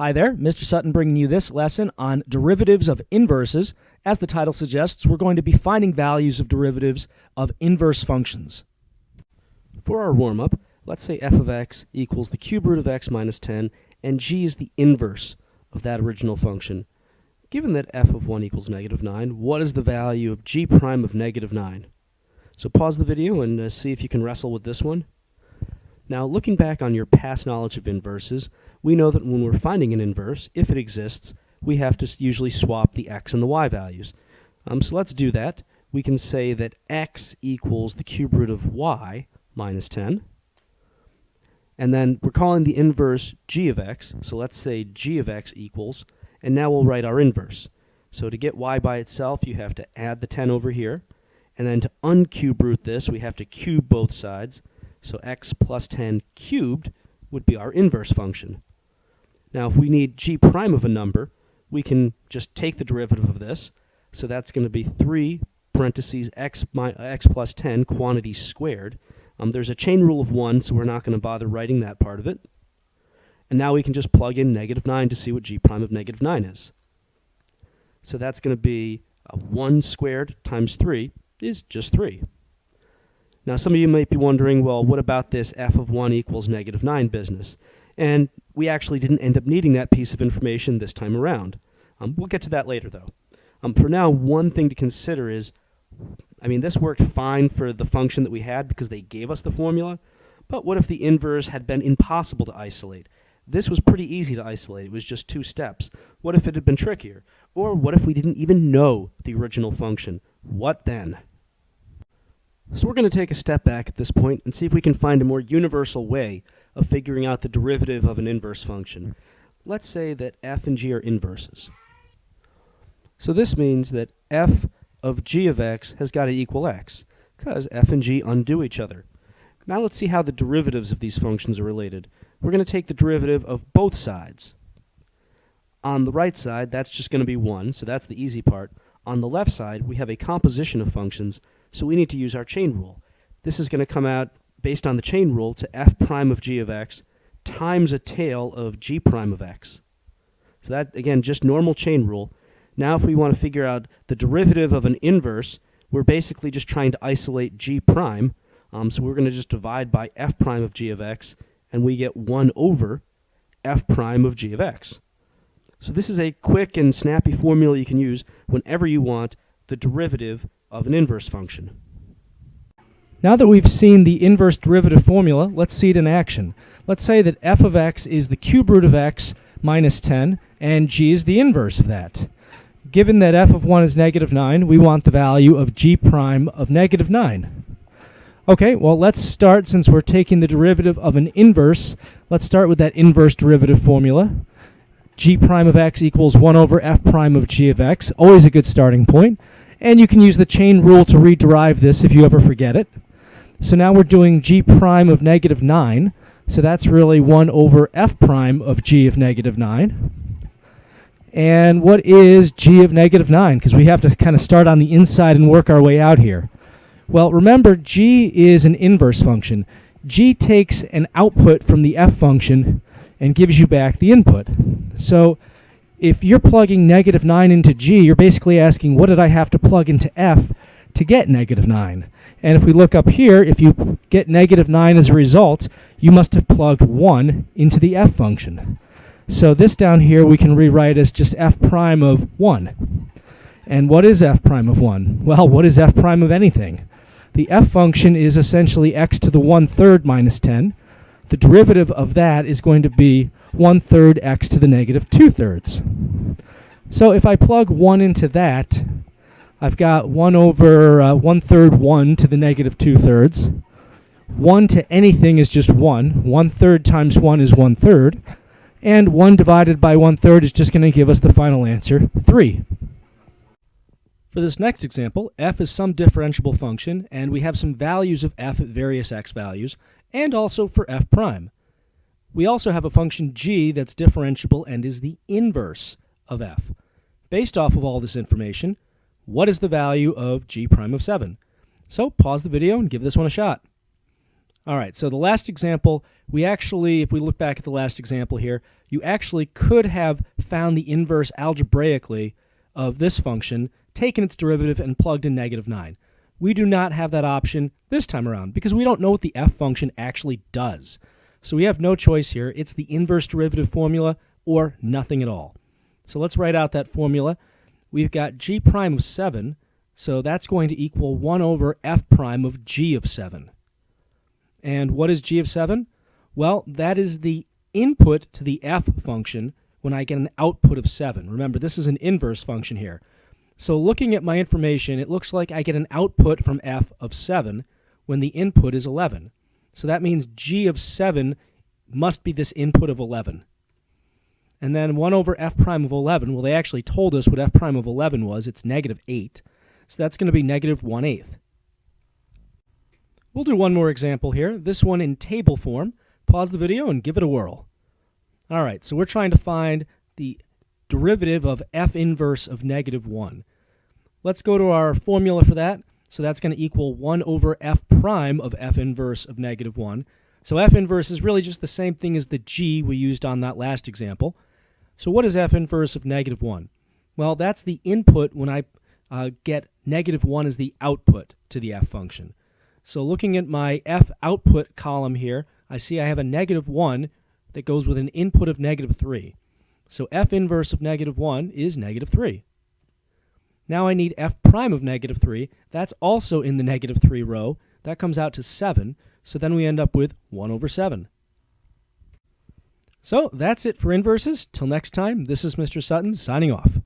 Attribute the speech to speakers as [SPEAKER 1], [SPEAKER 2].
[SPEAKER 1] Hi there, Mr. Sutton bringing you this lesson on derivatives of inverses. As the title suggests, we're going to be finding values of derivatives of inverse functions. For our warm-up, let's say f of x equals the cube root of x minus 10, and g is the inverse of that original function. Given that f of 1 equals negative 9, what is the value of g prime of negative 9? So pause the video and see if you can wrestle with this one. Now, looking back on your past knowledge of inverses, we know that when we're finding an inverse, if it exists, we have to usually swap the x and the y values. So let's do that. We can say that x equals the cube root of y minus 10. And then we're calling the inverse g of x. So let's say g of x equals, and now we'll write our inverse. So to get y by itself, you have to add the 10 over here. And then to uncube root this, we have to cube both sides. So x plus 10 cubed would be our inverse function. Now, if we need g prime of a number, we can just take the derivative of this. So that's going to be 3 parentheses x plus 10 quantities squared. There's a chain rule of 1, so we're not going to bother writing that part of it. And now we can just plug in negative 9 to see what g prime of negative 9 is. So that's going to be 1 squared times 3 is just 3. Now, some of you might be wondering, well, what about this f of 1 equals negative 9 business? And we actually didn't end up needing that piece of information this time around. We'll get to that later, though. For now, one thing to consider is, this worked fine for the function that we had because they gave us the formula, but what if the inverse had been impossible to isolate? This was pretty easy to isolate. It was just 2 steps. What if it had been trickier? Or what if we didn't even know the original function? What then? So we're going to take a step back at this point and see if we can find a more universal way of figuring out the derivative of an inverse function. Let's say that f and g are inverses. So this means that f of g of x has got to equal x, because f and g undo each other. Now let's see how the derivatives of these functions are related. We're going to take the derivative of both sides. On the right side, that's just going to be 1, so that's the easy part. On the left side, we have a composition of functions, so we need to use our chain rule. This is going to come out, based on the chain rule, to f prime of g of x times a tail of g prime of x. So that, again, just normal chain rule. Now if we want to figure out the derivative of an inverse, we're basically just trying to isolate g prime. So we're going to just divide by f prime of g of x, and we get 1 over f prime of g of x. So this is a quick and snappy formula you can use whenever you want the derivative of an inverse function. Now that we've seen the inverse derivative formula, let's see it in action. Let's say that f of x is the cube root of x minus 10, and g is the inverse of that. Given that f of 1 is negative 9, we want the value of g prime of negative 9. Okay, well, let's start, since we're taking the derivative of an inverse, let's start with that inverse derivative formula. G prime of x equals 1 over f prime of g of x, always a good starting point. And you can use the chain rule to rederive this if you ever forget it. So now we're doing g prime of negative 9, so that's really 1 over f prime of g of negative 9. And what is g of negative 9? Because we have to kind of start on the inside and work our way out here. Well, remember, g is an inverse function. G takes an output from the f function and gives you back the input. So if you're plugging negative 9 into g, you're basically asking, what did I have to plug into f to get negative 9? And if we look up here, if you get negative 9 as a result, you must have plugged 1 into the f function. So this down here we can rewrite as just f prime of 1. And what is f prime of 1? Well, what is f prime of anything? The f function is essentially x to the 1/3 minus 10. The derivative of that is going to be 1/3 x to the negative 2/3. So if I plug 1 into that, I've got 1 over 1/3 1 to the negative 2/3. 1 to anything is just 1. 1/3 times 1 is 1/3. And 1 divided by 1/3 is just going to give us the final answer, 3. For this next example, f is some differentiable function, and we have some values of f at various x values, and also for f prime. We also have a function g that's differentiable and is the inverse of f. Based off of all this information, what is the value of g prime of 7? So pause the video and give this one a shot. All right, so the last example, if we look back at the last example here, you actually could have found the inverse algebraically of this function, taken its derivative, and plugged in -9. We do not have that option this time around because we don't know what the f function actually does. So we have no choice here. It's the inverse derivative formula or nothing at all. So let's write out that formula. We've got g prime of 7, so that's going to equal 1 over f prime of g of 7. And what is g of 7? Well, that is the input to the f function when I get an output of 7. Remember, this is an inverse function here. So looking at my information, it looks like I get an output from f of 7 when the input is 11. So that means g of 7 must be this input of 11. And then 1 over f prime of 11, well, they actually told us what f prime of 11 was. It's -8. So that's going to be -1/8. We'll do one more example here, this one in table form. Pause the video and give it a whirl. All right, so we're trying to find the derivative of f inverse of -1. Let's go to our formula for that. So that's going to equal 1 over f prime of f inverse of -1. So f inverse is really just the same thing as the g we used on that last example. So what is f inverse of -1? Well, that's the input when I get -1 as the output to the f function. So looking at my f output column here, I see I have a -1 that goes with an input of -3. So f inverse of -1 is -3. Now I need f prime of -3. That's also in the -3 row. That comes out to 7. So then we end up with 1 over 7. So that's it for inverses. Till next time, this is Mr. Sutton signing off.